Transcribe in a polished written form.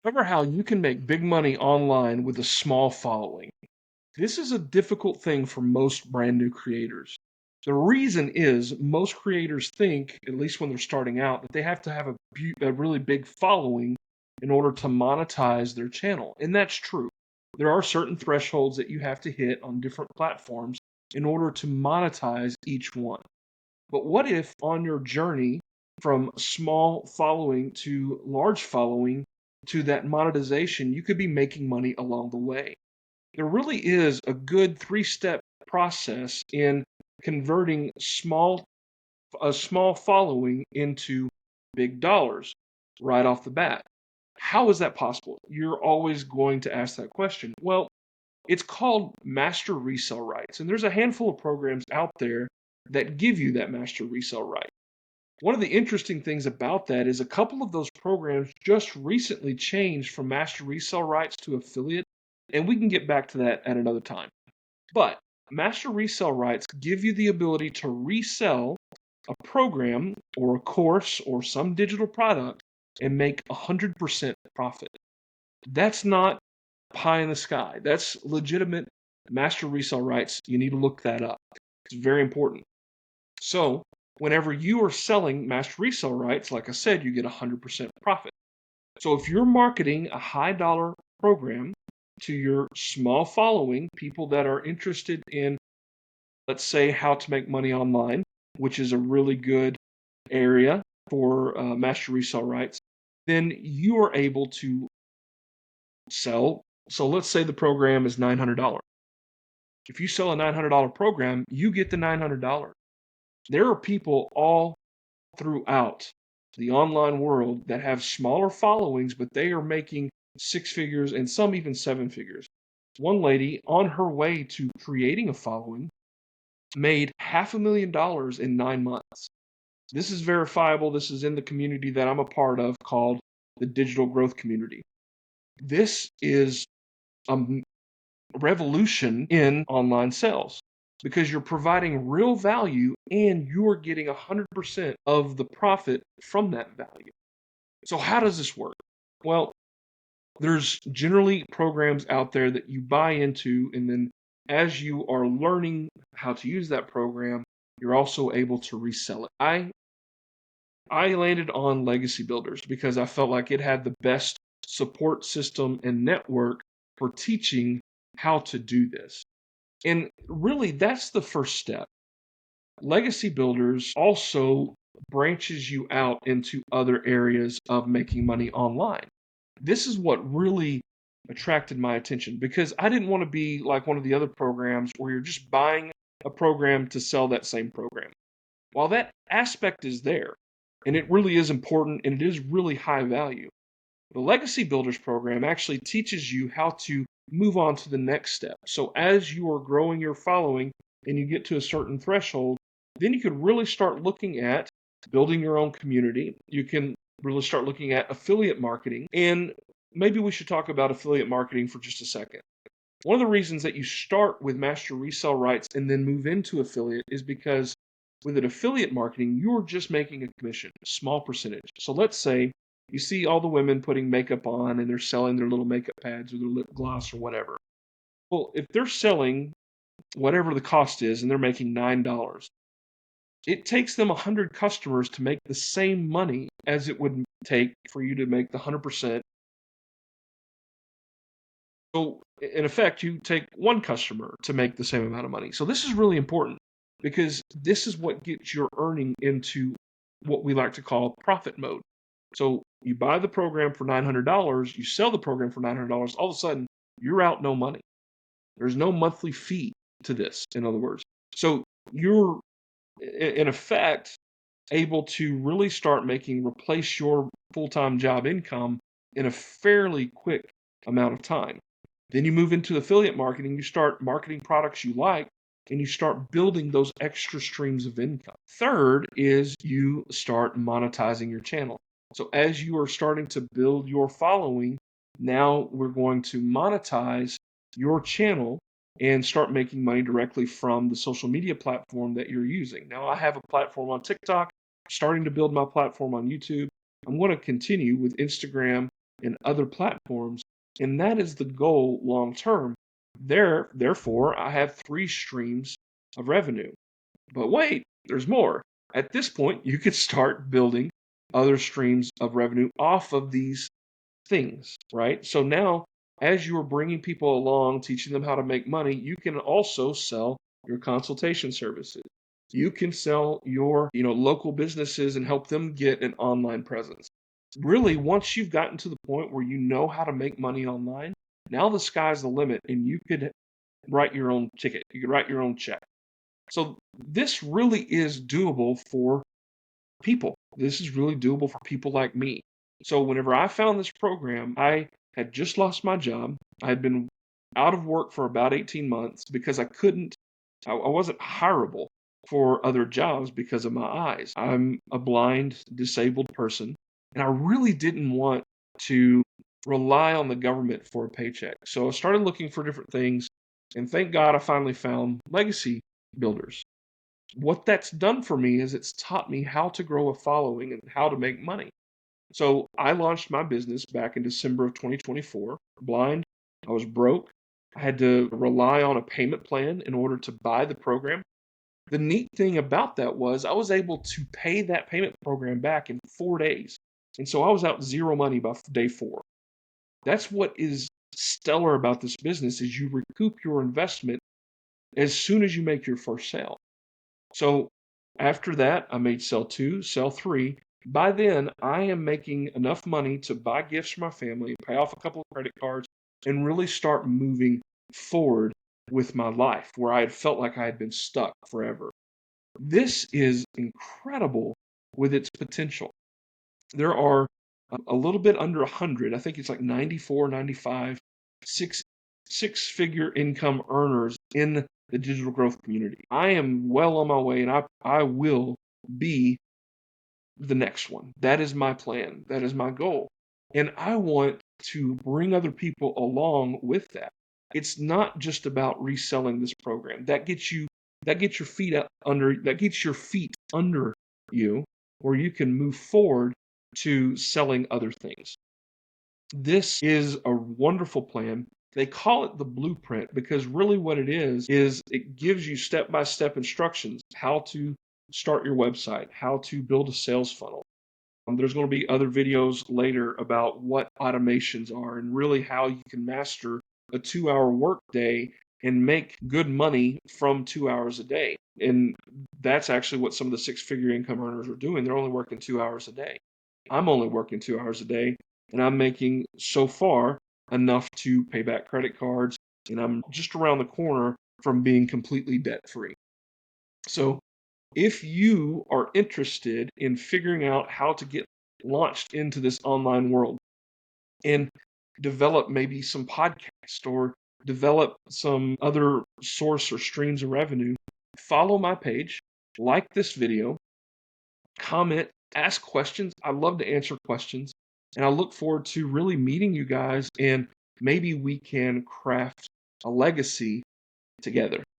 Cover how you can make big money online with a small following. This is a difficult thing for most brand new creators. The reason is most creators think, at least when they're starting out, that they have to have a really big following in order to monetize their channel. And that's true. There are certain thresholds that you have to hit on different platforms in order to monetize each one. But what if on your journey from small following to large following to that monetization, you could be making money along the way? There really is a good three-step process in converting a small following into big dollars right off the bat. How is that possible? You're always going to ask that question. Well, it's called master resale rights, and there's a handful of programs out there that give you that master resale right. One of the interesting things about that is a couple of those programs just recently changed from master resale rights to affiliate, and we can get back to that at another time. But master resale rights give you the ability to resell a program or a course or some digital product and make 100% profit. That's not pie in the sky. That's legitimate master resale rights. You need to look that up. It's very important. So, whenever you are selling master resale rights, like I said, you get 100% profit. So, if you're marketing a high dollar program to your small following, people that are interested in, let's say, how to make money online, which is a really good area for master resale rights, then you are able to sell. So, let's say the program is $900. If you sell a $900 program, you get the $900. There are people all throughout the online world that have smaller followings, but they are making six figures and some even seven figures. One lady on her way to creating a following made $500,000 in 9 months. This is verifiable. This is in the community that I'm a part of called the Digital Growth Community. This is a revolution in online sales because you're providing real value and you're getting 100% of the profit from that value. So, how does this work? Well, there's generally programs out there that you buy into, and then as you are learning how to use that program, you're also able to resell it. I landed on Legacy Builders because I felt like it had the best support system and network for teaching how to do this. And really, that's the first step. Legacy Builders also branches you out into other areas of making money online. This is what really attracted my attention because I didn't want to be like one of the other programs where you're just buying a program to sell that same program. While that aspect is there, and it really is important and it is really high value, the Legacy Builders program actually teaches you how to move on to the next step. So as you are growing your following and you get to a certain threshold, then you could really start looking at building your own community. You can really start looking at affiliate marketing. And maybe we should talk about affiliate marketing for just a second. One of the reasons that you start with master resale rights and then move into affiliate is because with an affiliate marketing, you're just making a commission, a small percentage. So let's say you see all the women putting makeup on and they're selling their little makeup pads or their lip gloss or whatever. Well, if they're selling whatever the cost is and they're making $9, it takes them 100 customers to make the same money as it would take for you to make the 100%. So, in effect, you take one customer to make the same amount of money. So, this is really important because this is what gets your earning into what we like to call profit mode. So, you buy the program for $900, you sell the program for $900, all of a sudden, you're out no money. There's no monthly fee to this, in other words. So, you're in effect able to really start replace your full-time job income in a fairly quick amount of time. Then you move into affiliate marketing, you start marketing products you like, and you start building those extra streams of income. Third is you start monetizing your channel. So as you are starting to build your following, now we're going to monetize your channel and start making money directly from the social media platform that you're using. Now, I have a platform on TikTok, starting to build my platform on YouTube. I'm going to continue with Instagram and other platforms. And that is the goal long term. Therefore, I have 3 streams of revenue. But wait, there's more. At this point, you could start building other streams of revenue off of these things, right? So now, as you are bringing people along, teaching them how to make money, you can also sell your consultation services. You can sell your, local businesses and help them get an online presence. Really, once you've gotten to the point where you know how to make money online, now the sky's the limit and you could write your own ticket. You could write your own check. So this really is doable for people. This is really doable for people like me. So whenever I found this program, I had just lost my job. I had been out of work for about 18 months because I wasn't hireable for other jobs because of my eyes. I'm a blind, disabled person, and I really didn't want to rely on the government for a paycheck. So I started looking for different things, and thank God I finally found Legacy Builders. What that's done for me is it's taught me how to grow a following and how to make money. So I launched my business back in December of 2024. Blind, I was broke. I had to rely on a payment plan in order to buy the program. The neat thing about that was I was able to pay that payment program back in 4 days. And so I was out zero money by day 4. That's what is stellar about this business is you recoup your investment as soon as you make your first sale. So after that, I made sell 2, sell 3. By then, I am making enough money to buy gifts for my family, pay off a couple of credit cards, and really start moving forward with my life where I had felt like I had been stuck forever. This is incredible with its potential. There are a little bit under 100, I think it's like 94, 95, six-figure income earners in the digital growth community. I am well on my way and I will be the next one. That is my plan. That is my goal. And I want to bring other people along with that. It's not just about reselling this program. That gets your feet under you where you can move forward to selling other things. This is a wonderful plan. They call it the blueprint because really what it is it gives you step-by-step instructions how to start your website, how to build a sales funnel. There's going to be other videos later about what automations are and really how you can master a 2-hour workday and make good money from 2 hours a day. And that's actually what some of the 6-figure income earners are doing. They're only working 2 hours a day. I'm only working 2 hours a day, and I'm making so far enough to pay back credit cards, and I'm just around the corner from being completely debt free. So if you are interested in figuring out how to get launched into this online world and develop maybe some podcast or develop some other source or streams of revenue, follow my page, like this video, comment, ask questions. I love to answer questions. And I look forward to really meeting you guys and maybe we can craft a legacy together.